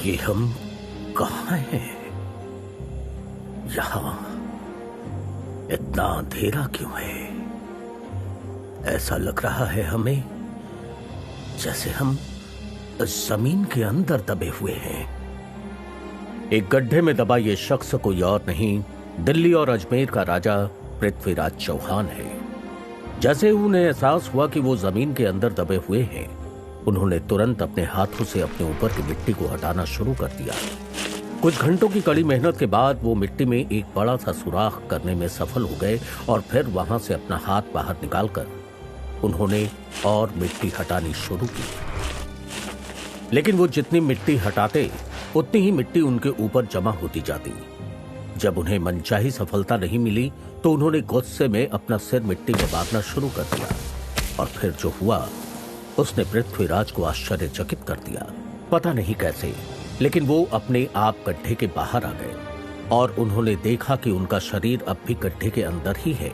ये हम कहाँ हैं? यहाँ इतना अंधेरा क्यों है? ऐसा लग रहा है हमें जैसे हम जमीन के अंदर दबे हुए हैं। एक गड्ढे में दबा ये शख्स कोई और नहीं, दिल्ली और अजमेर का राजा पृथ्वीराज चौहान है। जैसे उन्हें एहसास हुआ कि वो जमीन के अंदर दबे हुए हैं, उन्होंने तुरंत अपने हाथों से अपने ऊपर की मिट्टी को हटाना शुरू कर दिया। कुछ घंटों की कड़ी मेहनत के बाद वो मिट्टी में एक बड़ा सा सुराख करने में सफल हो गए और फिर वहां से अपना हाथ बाहर निकालकर उन्होंने और मिट्टी हटानी शुरू की। लेकिन वो जितनी मिट्टी हटाते उतनी ही मिट्टी उनके ऊपर जमा होती जाती। जब उन्हें मनचाही सफलता नहीं मिली तो उन्होंने गुस्से में अपना सिर मिट्टी में बांधना शुरू कर दिया और फिर जो हुआ उसने पृथ्वीराज को आश्चर्यचकित कर दिया। पता नहीं कैसे, लेकिन वो अपने आप गड्ढे के बाहर आ गए और उन्होंने देखा कि उनका शरीर अब भी गड्ढे के अंदर ही है।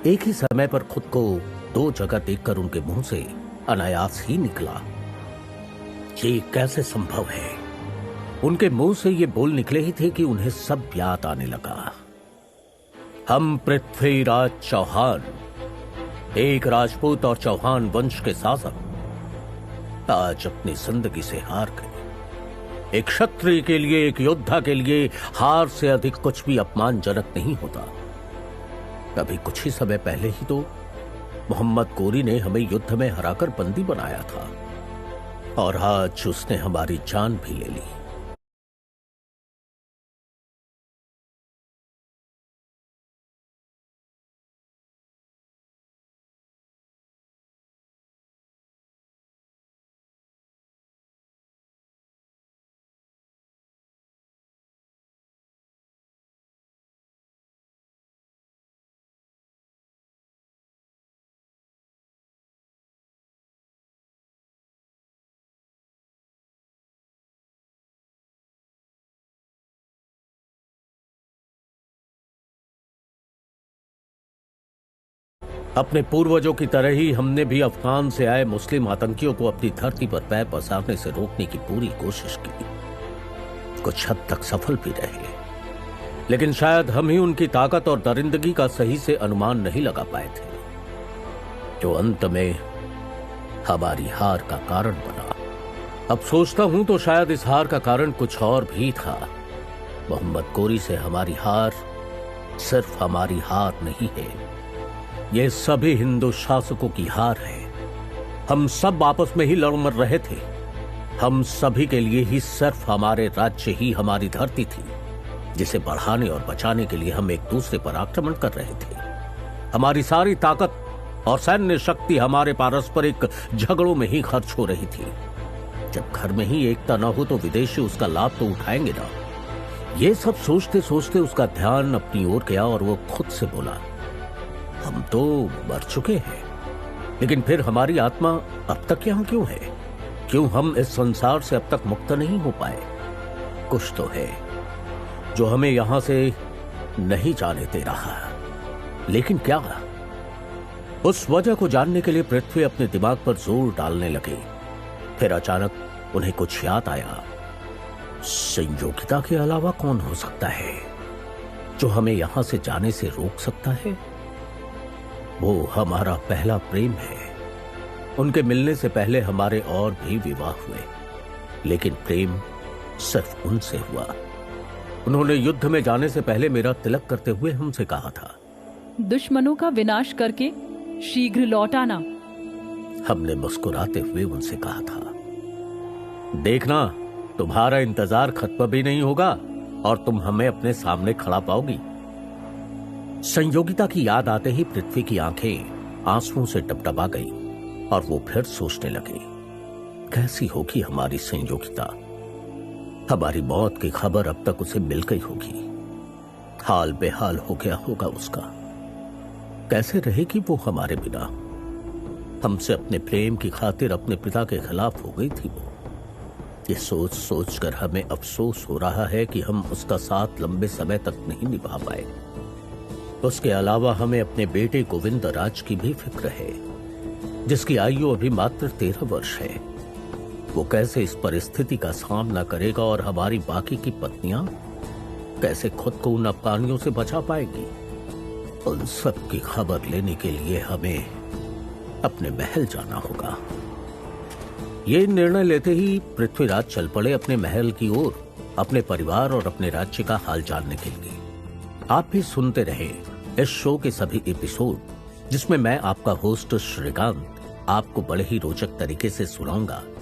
एक ही समय पर खुद को दो जगह देखकर उनके मुंह से अनायास ही निकला, ये कैसे संभव है? उनके मुंह से ये बोल निकले ही थे कि उन्हें सब याद आने लगा। हम पृथ्वीराज चौहान, एक राजपूत और चौहान वंश के शासक, आज अपनी जिंदगी से हार गए। एक क्षत्रिय के लिए, एक योद्धा के लिए हार से अधिक कुछ भी अपमानजनक नहीं होता। अभी कुछ ही समय पहले ही तो मोहम्मद गोरी ने हमें युद्ध में हराकर बंदी बनाया था और आज उसने हमारी जान भी ले ली। अपने पूर्वजों की तरह ही हमने भी अफगान से आए मुस्लिम आतंकियों को अपनी धरती पर पैर पसारने से रोकने की पूरी कोशिश की। कुछ हद तक सफल भी रहे, लेकिन शायद हम ही उनकी ताकत और दरिंदगी का सही से अनुमान नहीं लगा पाए थे, जो अंत में हमारी हार का कारण बना। अब सोचता हूं तो शायद इस हार का कारण कुछ और भी था। मोहम्मद गोरी से हमारी हार सिर्फ हमारी हार नहीं है, ये सभी हिंदू शासकों की हार है। हम सब आपस में ही लड़ मर रहे थे। हम सभी के लिए ही सिर्फ हमारे राज्य ही हमारी धरती थी, जिसे बढ़ाने और बचाने के लिए हम एक दूसरे पर आक्रमण कर रहे थे। हमारी सारी ताकत और सैन्य शक्ति हमारे पारस्परिक झगड़ों में ही खर्च हो रही थी। जब घर में ही एकता न हो तो विदेशी उसका लाभ तो उठाएंगे ना। ये सब सोचते सोचते उसका ध्यान अपनी ओर गया और वो खुद से बोला, हम तो मर चुके हैं, लेकिन फिर हमारी आत्मा अब तक यहां क्यों है? क्यों हम इस संसार से अब तक मुक्त नहीं हो पाए? कुछ तो है जो हमें यहां से नहीं जाने दे रहा, लेकिन क्या? उस वजह को जानने के लिए पृथ्वी अपने दिमाग पर जोर डालने लगी। फिर अचानक उन्हें कुछ याद आया। संयोगिता के अलावा कौन हो सकता है जो हमें यहां से जाने से रोक सकता है? वो हमारा पहला प्रेम है। उनके मिलने से पहले हमारे और भी विवाह हुए, लेकिन प्रेम सिर्फ उनसे हुआ। उन्होंने युद्ध में जाने से पहले मेरा तिलक करते हुए हमसे कहा था, दुश्मनों का विनाश करके शीघ्र लौट आना। हमने मुस्कुराते हुए उनसे कहा था, देखना तुम्हारा इंतजार खत्म भी नहीं होगा और तुम हमें अपने सामने खड़ा पाओगी। संयोगिता की याद आते ही पृथ्वी की आंखें आंसुओं से टपटपा गई और वो फिर सोचने लगे, कैसी होगी हमारी संयोगिता? हमारी मौत की खबर अब तक उसे मिल गई होगी, हाल बेहाल हो गया होगा उसका। कैसे रहेगी वो हमारे बिना? हमसे अपने प्रेम की खातिर अपने पिता के खिलाफ हो गई थी वो। ये सोच सोच कर हमें अफसोस हो रहा है कि हम उसका साथ लंबे समय तक नहीं निभा पाए। उसके अलावा हमें अपने बेटे गोविंद राज की भी फिक्र है, जिसकी आयु अभी मात्र 13 वर्ष है। वो कैसे इस परिस्थिति का सामना करेगा और हमारी बाकी की पत्नियां कैसे खुद को उन अफगानियों से बचा पाएंगी। उन सब की खबर लेने के लिए हमें अपने महल जाना होगा। ये निर्णय लेते ही पृथ्वीराज चल पड़े अपने महल की ओर, अपने परिवार और अपने राज्य का हाल जानने के लिए। आप भी सुनते रहे इस शो के सभी एपिसोड, जिसमें मैं आपका होस्ट श्रीकांत आपको बड़े ही रोचक तरीके से सुनाऊंगा